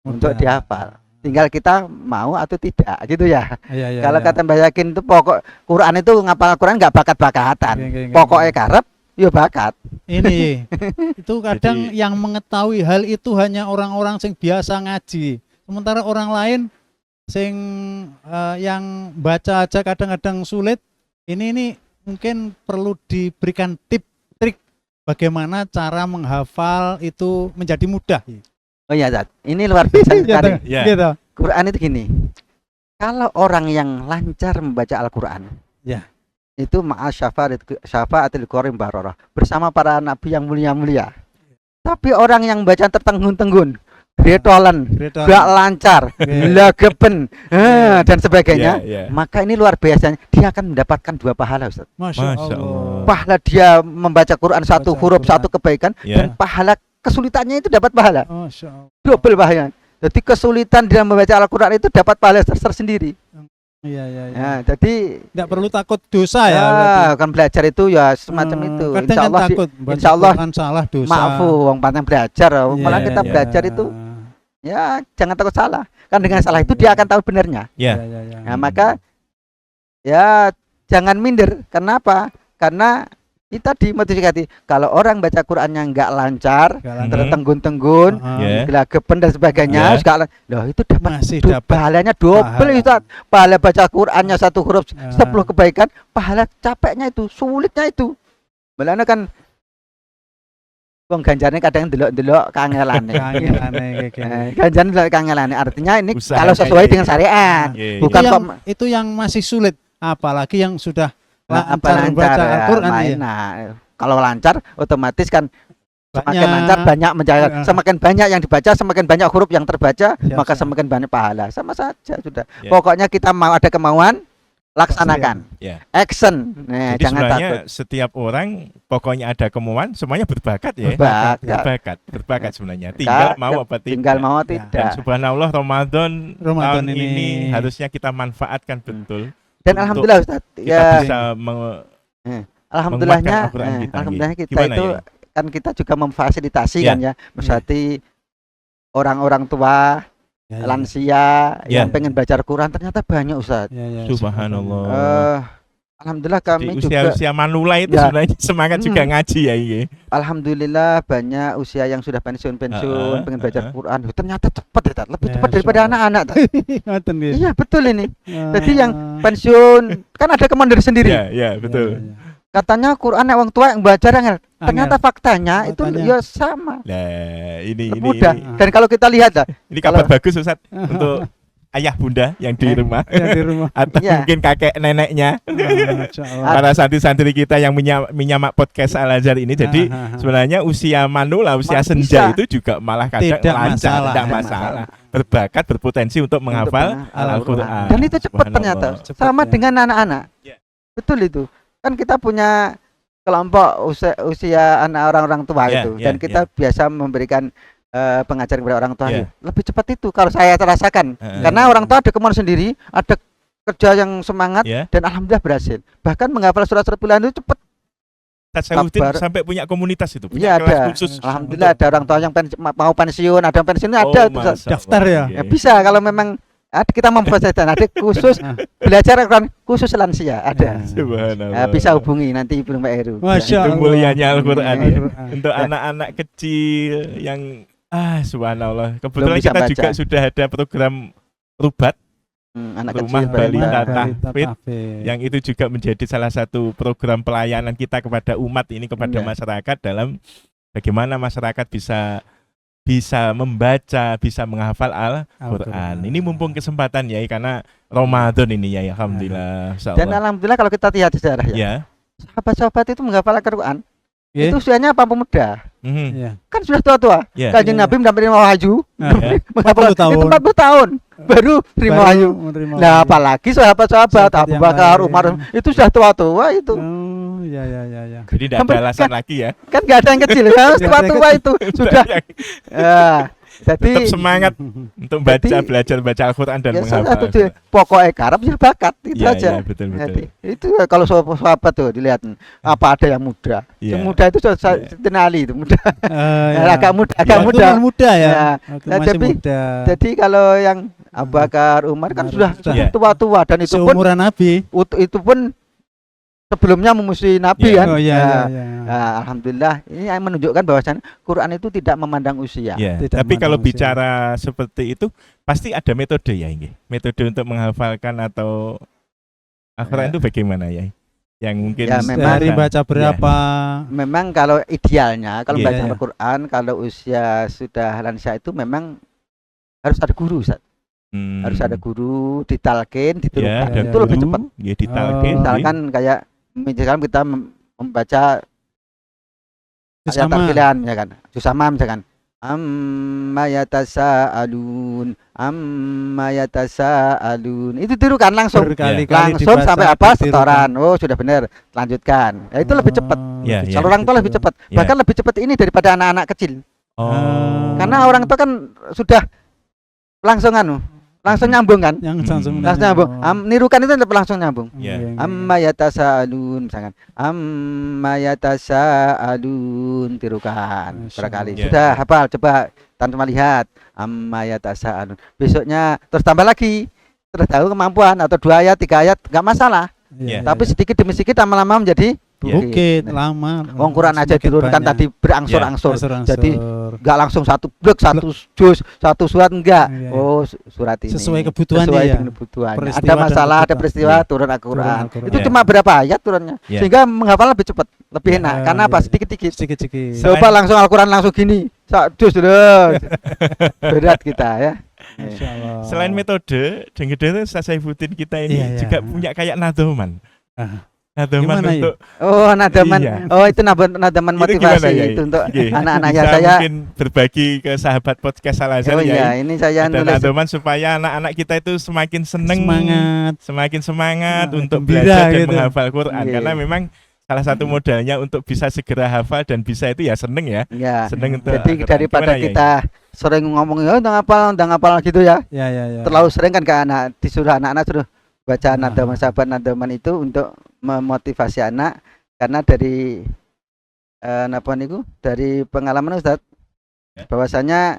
B: untuk
A: Mudah.
B: dihafal. Tinggal kita mau atau tidak, gitu ya.
A: Ya, ya,
B: Kalau
A: ya.
B: kata Mbak Yakin itu pokok Quran itu ngapal Al-Quran nggak bakat-bakatan.
A: Nggih, nggih, nggih.
B: Pokoknya karep, yo bakat.
A: Ini itu kadang
C: Jadi-
A: yang mengetahui hal itu hanya orang-orang sing biasa ngaji. Sementara orang lain sing yang baca aja kadang-kadang sulit. Ini mungkin perlu diberikan trik bagaimana cara menghafal itu menjadi mudah.
B: Oh iya, Zat. Ini luar biasa sekali.
C: Ya.
A: Gitu.
B: Quran itu gini. Kalau orang yang lancar membaca Al-Quran,
A: Ya.
B: itu ma'a syafa'atil qarim bararah, bersama para nabi yang mulia-mulia. Tapi orang yang baca tertenggun-tenggun, gretolan, gak lancar,
A: Oke.
B: lageben, dan sebagainya,
C: Ya, ya.
B: maka ini luar biasa. Dia akan mendapatkan 2 pahala, Ustaz.
A: Masya
C: Masya
A: Allah.
C: Allah.
B: Pahala dia membaca Quran satu
A: Baca
B: huruf,
A: Al-Quran.
B: satu kebaikan,
C: Ya.
B: dan pahala kesulitannya itu dapat pahala.
A: Masya Allah.
B: Double pahalanya. Jadi kesulitan dalam membaca Al-Qur'an itu dapat pahala tersendiri.
A: Iya.
B: Ya, jadi
A: Nggak perlu takut dosa ya. Berarti.
B: kan belajar itu ya semacam itu.
A: Kadang
B: Insya
A: kan
B: Allah
A: takut baca
B: insya Allah
A: Quran salah dosa.
B: maafu wong pantang belajar.
A: Iya,
B: Malah kita
C: iya.
B: belajar itu ya jangan takut salah. Kan dengan salah itu dia akan tahu benarnya.
C: Ya.
A: Iya.
B: Nah, maka ya jangan minder. Kenapa? Karena kita dimotivasi kalau orang baca Qur'annya nggak lancar, tertenggun-tenggun,
C: Ya.
B: gelagapan dan sebagainya,
C: Ya.
B: sekali loh itu
A: Masih
B: dapat
A: dapat
B: pahalanya double
A: pahala.
B: Ustaz. Pahala baca Qur'annya satu huruf 10
A: Ah.
B: kebaikan, pahala capeknya itu, sulitnya itu. Mulane kan wong ganjarnya kadang delok-delok kangelane.
A: aneh kayak
B: Ganjaran delok kangelane. Artinya ini
C: Usaha
B: kalau sesuai
C: kayak
B: dengan syariat.
C: Iya, iya.
B: Bukan kok
A: itu yang masih sulit, apalagi yang sudah
B: apa
A: lancar membaca
B: lancar ya,
A: Al-Qur'an
B: main.
A: ya.
B: Nah, kalau lancar otomatis kan semakin
A: Banyak.
B: lancar banyak menjaga,
A: Ya.
B: semakin banyak yang dibaca, semakin banyak huruf yang terbaca, maka
A: Siap.
B: semakin banyak pahala. Sama saja sudah.
C: Ya.
B: Pokoknya kita mau ada kemauan, laksanakan.
C: Ya.
B: Action. Nah,
C: Jadi
B: jangan
C: sebenarnya
B: takut.
C: setiap orang pokoknya ada kemauan, semuanya berbakat ya. Berbakat sebenarnya. Tinggal mau apa tidak.
B: Tinggal mau
A: Ya.
C: Dan
B: tidak.
C: subhanallah Ramadan
A: Ramadan
C: tahun ini
A: ini
C: harusnya kita manfaatkan betul.
B: Dan
C: untuk
B: alhamdulillah Ustaz,
C: Kita
B: ya
C: bisa
B: alhamdulillahnya,
C: menguatkan Al-Quran kita,
B: alhamdulillah kita
C: Gimana,
B: itu
C: ya?
B: kan kita juga memfasilitasi
C: Ya.
B: kan ya, berarti orang-orang tua,
A: Ya.
B: lansia
C: Ya.
B: yang pengen baca Al-Quran ternyata banyak Ustaz.
A: Ya.
C: Subhanallah.
B: Alhamdulillah
C: Di
B: kami juga,
C: usia manula itu
B: Ya.
C: sebenarnya semangat juga ngaji ya ini.
B: alhamdulillah banyak usia yang sudah pensiun-pensiun pengen baca Al-Quran. Ternyata cepat ya, Tat. Lebih
A: Ya,
B: cepat daripada
A: Masya Allah.
B: anak-anak. Tat.
A: Ngoten nggih.
B: Iya betul ini. Jadi yang
A: Ah.
B: pensiun kan ada kemandiri sendiri.
C: Ya, betul.
A: Ya.
B: Katanya Quran nek wong tua yang baca angel. Ternyata faktanya itu
A: Faktanya.
B: ya sama.
C: Nah, ini
B: Mudah.
A: ini.
B: Dan kalau kita lihat lah,
C: ini kabar
B: Kalau-
C: bagus Ustaz untuk ayah bunda yang di rumah
A: Yang di rumah.
C: atau
B: Iya.
C: mungkin kakek neneknya
A: Masya Allah.
C: para santri-santri kita yang menyamak podcast Al-Azhar ini. Jadi sebenarnya usia manula, usia
B: Bisa.
C: senja itu juga malah kadang
A: Tidak
C: lancar,
A: masalah.
C: tidak masalah. Berbakat, berpotensi untuk menghafal Al-Quran.
B: Dan itu cepat ternyata.
A: Cepat,
B: Sama
A: ya.
B: dengan anak-anak.
C: Ya.
B: Betul itu. Kan kita punya kelompok usia anak orang-orang tua
C: Ya,
B: itu.
C: ya,
B: Dan kita biasa memberikan pengajaran kepada orang tua.
C: Ya.
B: Lebih cepat itu kalau saya rasakan. Karena orang tua ada kemauan sendiri, ada kerja yang semangat,
C: Ya.
B: dan alhamdulillah berhasil. Bahkan menghafal surat-surat pilihan itu cepat.
C: Ustaz Saifuddin
B: Kabar.
C: sampai punya komunitas itu, punya
B: Iya
C: kelas
B: ada.
C: khusus.
B: Alhamdulillah ada orang tua yang mau pensiun, ada yang pensiun ada itu.
C: Masya Allah.
A: Daftar ya?
B: Ya, bisa kalau memang kita memfasilitasi ada khusus belajar Al-Quran khusus lansia ada.
C: Subhanallah.
B: Bisa hubungi nanti Ibu Mbak Heru.
A: Masya
C: Itu
A: Allah.
C: mulianya Al-Quran ya.
A: Al-Quran.
C: Untuk anak-anak kecil yang subhanallah. Kebetulan
B: bisa
C: kita
B: baca.
C: juga sudah ada program Rubat
B: Anak
C: Rumah
B: kecil
C: balita
B: balita.
C: tahfidz, yang itu juga menjadi salah satu program pelayanan kita kepada umat ini, kepada
B: Iya.
C: masyarakat dalam bagaimana masyarakat bisa membaca, bisa menghafal Al-Quran. Ini mumpung kesempatan ya, karena Ramadan ini ya, alhamdulillah. Insya
B: Dan
C: Allah.
B: alhamdulillah kalau kita lihat sejarah ya,
C: Ya.
B: sahabat-sahabat itu menghafal Al-Quran
A: Ya.
B: itu usianya apa muda?
C: Mhm.
A: Ya.
B: Kan sudah tua-tua.
C: Ya.
B: Kanjeng Nabi mendampingi wahyu
C: Ya.
B: menghafal
A: 40 tahun.
B: itu 40 tahun baru terima wahyu. Nah, apalagi sahabat-sahabat
A: Sahabat
B: Abu
A: yang
B: Bakar,
A: lain.
B: Umar itu sudah tua-tua itu.
A: Oh, ya.
C: Jadi tidak ada alasan lagi ya.
B: Kan nggak ada yang kecil ya, tua-tua itu sudah.
C: Yang
B: Ya, jadi
C: tetap semangat untuk baca,
B: Jadi-
C: belajar baca Al-Quran dan
B: ya salah
C: menghafal.
B: satu pokoknya karep ya bakat itu
C: Iya,
B: aja.
C: iya, betul.
B: Jadi, itu kalau sahabat tuh dilihat apa ada yang muda.
C: Iya.
B: Yang muda itu tenali itu muda. Agak muda, agak
A: Waktu
B: muda.
A: masih muda ya.
B: Ya.
A: Waktu
B: Nah,
A: masih
B: tapi-
A: muda.
B: Jadi kalau yang Abu Bakar, Umar kan sudah
C: Iya.
B: tua-tua dan itu pun
A: Seumuran Nabi.
B: itu pun sebelumnya memusuhi Nabi
C: Iya.
B: kan.
A: Oh iya.
B: Nah, alhamdulillah ini yang menunjukkan bahwasannya Quran itu tidak memandang usia.
C: Ya,
A: Tidak
C: tapi kalau
A: manusia.
C: bicara seperti itu pasti ada metode ya ini. Metode untuk menghafalkan atau Al-Quran
B: Ya.
C: itu bagaimana ya? Yang mungkin
B: Ya, memang.
A: Dari baca berapa?
B: Memang kalau idealnya kalau
C: Iya.
B: baca
A: Iya.
B: Al-Quran kalau usia sudah lansia itu memang harus ada guru, Ustaz. Harus ada guru, ditalkin,
C: Ya,
B: diturunkan.
C: ada
B: Itu lebih
C: guru,
B: cepat.
C: ya ditalkin.
B: Misalkan kayak misalkan kita membaca ayat
A: Sama.
B: pilihan ya kan. Susama misalkan amma yatasaalun. Itu tiru kan langsung.
A: Berkali-kali
B: Langsung
A: dibaca,
B: sampai apa?
A: ditirukan.
B: Setoran. Oh, sudah benar. Lanjutkan. Ya, itu lebih cepat.
C: Ya, ya.
B: Kalau orang tua lebih cepat.
C: Ya.
B: Bahkan lebih cepat ini daripada anak-anak kecil.
C: Oh.
B: Karena orang tua kan sudah langsung langsung nyambung kan?
A: Yang langsung
B: Nyambung. Nirukan itu langsung nyambung.
C: Ya.
B: Amma yatasaalun misalkan. Amma yatasaalun tirukan berkali.
C: Ya.
B: Sudah hafal, coba tanpa lihat. Amma yatasaalun. Besoknya terus tambah lagi. Terus tahu kemampuan atau 2 ayat, 3 ayat enggak masalah.
C: Ya.
B: Tapi sedikit demi sedikit lama-lama menjadi
A: bukit lama.
B: Wong Quran aja diturunkan tadi berangsur-angsur. Jadi enggak langsung satu blok, satu juz, satu surat enggak.
A: Iya.
B: Oh, surat ini
A: Sesuai kebutuhannya
B: sesuai
A: ya.
B: dengan kebutuhannya.
A: Peristiwa
B: Ada
A: dan
B: masalah, ada
A: kebutuhan.
B: peristiwa
C: Iya.
B: turun Al-Quran.
A: Turun
B: Itu
C: Iya.
B: cuma berapa ayat turunnya.
C: Iya.
B: Sehingga menghafal lebih cepat, lebih enak.
A: Iya,
B: Karena apa?
A: iya.
B: Sedikit-sedikit.
A: Sedikit-sedikit.
C: Selain-
B: Coba langsung Al-Quran langsung gini. Sak juz dulu. Berat kita ya.
A: Masya Allah.
C: Selain metode, Dengede itu Ustaz Saifuddin kita ini
A: Iya, iya.
C: juga punya kayak nadoman.
A: Ah.
C: Nadoman
A: Gimana
C: untuk
B: Oh, nadaman.
C: Iya.
B: Oh, itu nadaman
C: Itu
B: motivasi
C: gimana, ya?
B: itu untuk
C: Oke.
B: anak-anak
C: Bisa
B: saya.
C: mungkin berbagi ke sahabat podcast Al-Azhar
B: Oh
C: ya.
B: iya, ini saya
C: Ada
B: nulis.
C: nadoman supaya anak-anak kita itu semakin seneng,
A: Semangat.
C: semakin semangat
A: Nah,
C: untuk
A: gembira
C: belajar dan
A: gitu.
C: menghafal Quran.
B: Iya.
C: Karena memang salah satu modalnya untuk bisa segera hafal dan bisa itu ya seneng ya.
B: Ya.
C: Seneng untuk
B: Jadi
C: Al-Quran.
B: daripada
C: Gimana, ya?
B: kita sering ngomong ya udah ngapal gitu ya.
A: Ya, ya.
B: Terlalu sering kan ke anak, disuruh anak-anak suruh baca
A: Nah.
B: nadoman, sahabat nadoman itu untuk memotivasi anak. Karena dari napa niku, dari pengalaman Ustaz,
C: Ya.
B: bahwasanya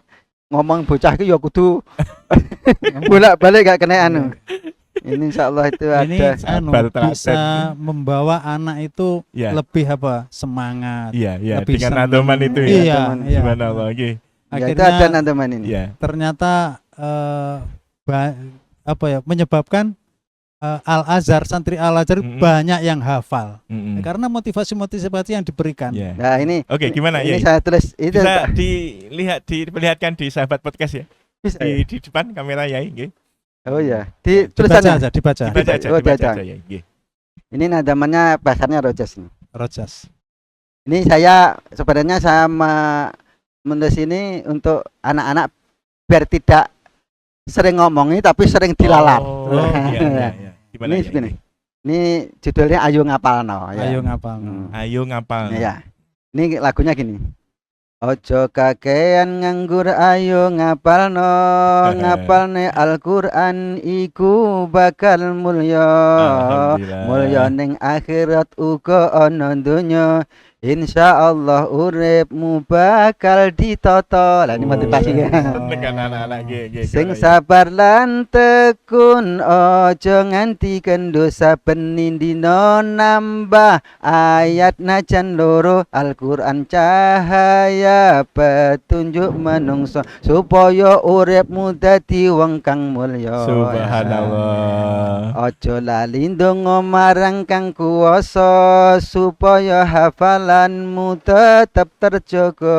B: ngomong bocah itu ya kudu bolak-balik gak kena anu. Ini insyaallah itu
A: Ini
B: ada.
C: Sabar, telaten.
A: bisa membawa anak itu
C: Ya.
A: lebih semangat.
C: Iya, iya,
A: lebih
C: dengan
A: seneng.
C: nadoman itu ya.
A: Iya,
B: Nadoman.
A: iya.
C: Subhanallah, oke.
B: Ya, itu ada
A: Akhirnya
B: nadoman ini.
C: Iya.
A: ternyata menyebabkan Al-Azhar, santri Al-Azhar
C: Mm-mm.
A: banyak yang hafal.
C: Mm-mm.
A: Karena motivasi-motivasi yang diberikan.
C: Iya.
B: Nah, ini
C: Oke, gimana
B: ini
C: ya?
B: saya tulis itu
C: Bisa
B: Pak.
C: diperlihatkan di sahabat podcast ya.
B: Bisa.
C: Di depan kamera ya, nggih.
B: Oh ya,
A: Dibaca
B: tulisannya.
A: aja, dibaca.
C: Dibaca aja,
B: Oh,
C: dibaca
B: dibaca.
C: aja ya, nggih.
B: Ini nadamannya bahasanya Rojas nih.
A: Rojas.
B: Ini saya sebenarnya saya menulis ini untuk anak-anak biar tidak sering ngomongi tapi sering dilalap.
C: Oh, iya, iya, iya. Gimana
B: Ini
C: ya?
B: begini. Ini judulnya Ayo Ngapalno ya.
A: Ayo ngapal.
C: Ayo ngapal.
B: Ya. Ini lagunya gini. Ojo kakean nganggur ayo ngapalno ngapalne Al-Qur'an iku bakal mulya
C: Alhamdulillah.
B: mulya ning akhirat uga ana donya insyaallah uripmu bakal ditata. Lah ini motivasi ya.
C: Dengan anak-anak nggih.
B: Sing sabar lan tekun ojo nganti kendo saben dina nambah ayat najan loro Al-Qur'an cahaya petunjuk manungsa supaya uripmu dadi wong kang mulya.
C: Subhanallah.
B: Ojo lali ndonga marang kang kuwasa supaya hafalanmu tetap terjaga.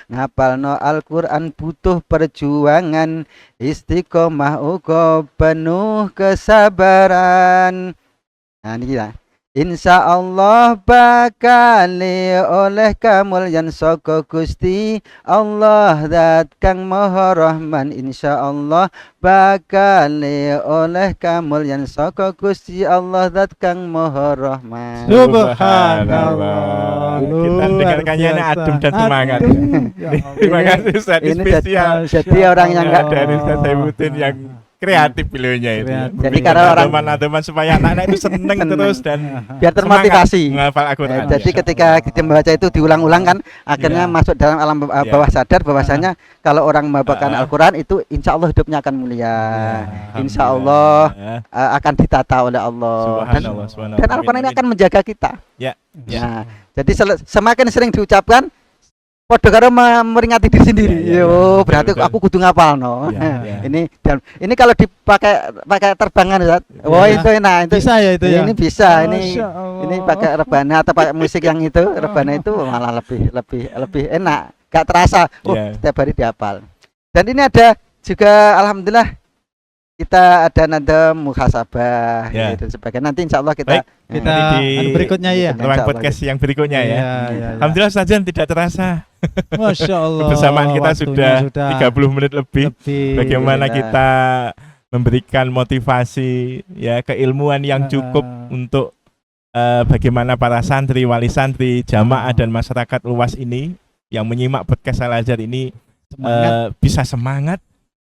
B: Ngapalno Al-Qur'an butuh perjuangan, istiqomah uga penuh kesabaran. Nah ini ya. Insya Allah bakal oleh kamulyan saka Gusti Allah zat kang maha rahman. Insya Allah bakal oleh kamulyan saka Gusti Allah zat kang maha rahman.
A: Subhanallah.
C: Kita dengarkannya ini adem dan semangat.
A: Adem. Ya
C: Terima
A: Allah.
C: kasih Ustaz. Ini
B: Ini
C: spesial.
B: jadi orang yang
A: Masya
B: enggak
C: dari Ustaz Saifuddin yang kreatif beliaunya itu.
A: Kreatif.
B: Jadi karena orang-
C: teman-teman supaya anak-anak itu seneng
B: Seneng.
C: terus dan
B: biar termotivasi.
C: semangat menghafal Al-Quran.
B: Jadi
C: Ya.
B: ketika kita membaca itu diulang-ulang kan akhirnya
A: Ya.
B: masuk dalam alam bawah sadar bahwasanya kalau orang membacakan
C: Ah.
B: Al-Quran itu insya Allah hidupnya akan mulia.
C: Ya,
B: Insya Allah
C: Alhamdulillah.
B: akan ditata oleh Allah.
C: Subhanallah, subhanallah.
B: Dan Al-Quran ini
C: Amin,
B: akan menjaga kita.
C: Ya.
B: Nah, jadi semakin sering diucapkan podo karo meringati diri sendiri.
C: Ya, ya,
B: Yo,
C: betul,
B: berarti
C: betul.
B: aku kudu ngapal no.
C: Ya, ya.
B: Ini kalau pakai terbangan Ustaz. Wah,
A: Ya.
B: itu enak itu.
A: Bisa ya itu ya.
B: Ini bisa ini.
A: Masya Allah.
B: Ini pakai rebana atau pakai musik yang itu, rebana itu malah lebih enak. Gak terasa. Oh,
C: Ya.
B: setiap hari dihafal. Dan ini ada juga alhamdulillah kita ada nada muhasabah
C: Ya.
B: dan sebagainya. Nanti insya Allah kita
C: Baik,
A: Kita
C: Nanti di
A: anu berikutnya ya.
B: Insya
C: ruang
B: Allah.
C: podcast yang berikutnya ya.
A: Iya.
C: Alhamdulillah Ustazan tidak terasa.
A: Masya Allah.
C: Kebersamaan kita
A: Waktunya
C: sudah 30 menit lebih. Bagaimana
B: Alhamdulillah.
C: kita memberikan motivasi ya keilmuan yang cukup untuk bagaimana para santri, wali santri, jamaah dan masyarakat luas ini yang menyimak podcast Al-Azhar ini
A: Semangat.
C: bisa semangat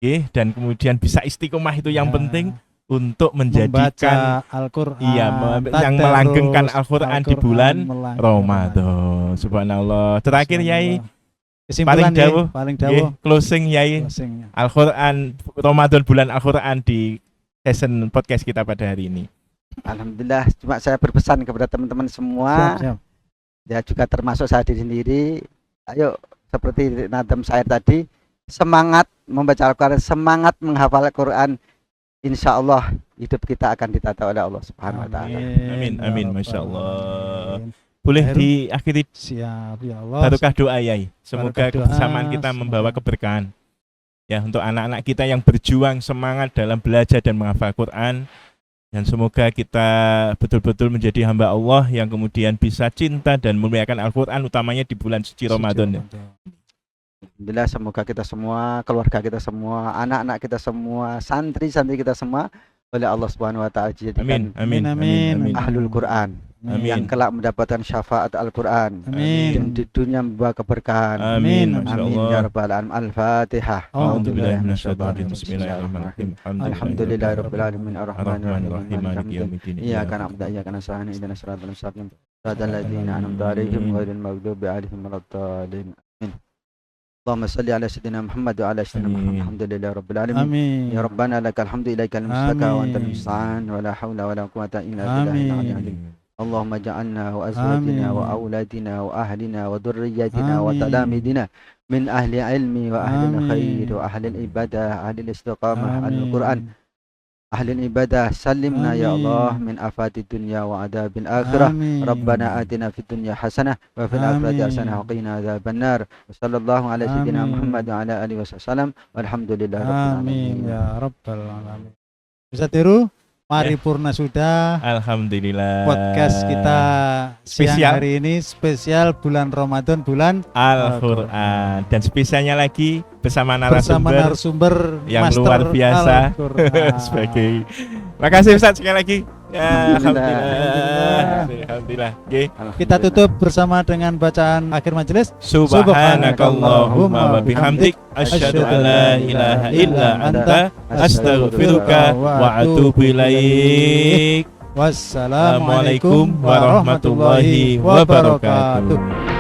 C: dan kemudian bisa istiqomah itu yang
A: Ya.
C: penting untuk menjadikan
A: Membaca Al-Qur'an,
C: yang
A: tadarus
C: melanggengkan Al-Qur'an di bulan
A: melanggengkan
C: Ramadan. Subhanallah. Terakhir Yai,
A: kesimpulan
C: paling
A: paling dawuh
C: closing Yai,
A: closing.
C: Al-Qur'an Ramadan, bulan Al-Qur'an di session podcast kita pada hari ini.
B: Alhamdulillah, cuma saya berpesan kepada teman-teman semua,
A: Siap.
B: ya juga termasuk saya diri sendiri. Ayo seperti nadam saya tadi, semangat membaca Al-Quran, semangat menghafal Al-Quran. Insya Allah hidup kita akan ditata oleh Allah Subhanahu Wa Taala.
C: Amin, amin,
A: Ya
C: Masya
A: Rabbal
C: Allah.
A: Alamin.
C: Boleh
A: Akhir.
C: diakhiri
A: Siap ya Allah.
C: barokah doa Yai. Semoga
A: Barokah doa,
C: kebersamaan kita membawa
A: semoga.
C: keberkahan. Ya, untuk anak-anak kita yang berjuang semangat dalam belajar dan menghafal Quran. Dan semoga kita betul-betul menjadi hamba Allah yang kemudian bisa cinta dan memuliakan Al-Quran, utamanya di bulan suci Ramadan.
B: Alhamdulillah, semoga kita semua, keluarga kita semua, anak-anak kita semua, santri-santri kita semua oleh Allah Subhanahu Wa Taala dijadikan
C: Amin, amin,
A: Amin,
C: amin, amin.
B: ahlul Quran
C: Amin.
B: yang kelak mendapatkan syafaat Al-Quran
A: Amin.
B: dan di dunia membawa keberkahan.
C: Amin,
A: Amin.
C: Masya
B: Amin
C: Allah.
B: ya rabbal alamin. Al-Fatihah.
C: A'udzubillahi
A: Alhamdulillah.
C: minasyaitonir rajim. Bismillahirrahmanirrahim.
B: Alhamdulillahi rabbil alamin arrahmanirrahim
C: Ar-Rahmanir-Rahim, Maliki yaumiddin.
B: iyyaka na'budu wa iyyaka nasta'in ihdinas siratal mustaqim siratal ladzina an'amta 'alaihim ghairil maghdubi 'alaihim waladdallin. Amin. Allahumma shalli ala sayyidina Muhammad wa ala sayyidina Muhammad.
C: Amin.
B: Alhamdulillahi rabbil alamin.
A: Amin.
B: Ya Rabbana lakal hamdu ilaikal mustaka wa antal
A: Amin.
B: musta'an wa la haula wa la quwwata illa billahil aliyyil azim. اللهم اجعلنا وأزواجنا
A: آمين.
B: وأولادنا وأهلنا وذرياتنا
A: آمين.
B: وتلاميذنا من أهل علم وأهل
A: آمين.
B: الخير وأهل العبادة أهل الاستقامة أهل
A: آمين.
B: القرآن أهل العبادة سلمنا يا
A: آمين.
B: الله من آفات الدنيا وعذاب الآخرة
A: آمين.
B: ربنا آتنا في الدنيا حسنة وفي الآخرة
A: آمين.
B: حسنة وقنا عذاب النار وصلى الله على سيدنا
A: آمين.
B: محمد وعلى آله وسلم والحمد لله رب
A: Amin
B: العالمين.
A: ya Rabbal Alamin. Bisa tiru? Paripurna sudah.
C: Alhamdulillah.
A: Podcast kita siang
C: Spesial.
A: hari ini spesial bulan Ramadan, bulan
C: Al-Quran. Dan spesialnya lagi bersama
A: bersama
C: narasumber
A: narasumber
C: yang
A: Master
C: luar biasa.
A: Al-Quran.
C: sebagai. Makasih Ustaz sekali lagi. Ya,
B: Alhamdulillah.
C: Alhamdulillah. Alhamdulillah. Oke.
A: Kita tutup bersama dengan bacaan akhir majelis.
C: Subhanakallahumma wa bihamdik asyhadu an la ilaha illa anta astaghfiruka wa atubu ilaik.
A: Wassalamualaikum warahmatullahi wabarakatuh.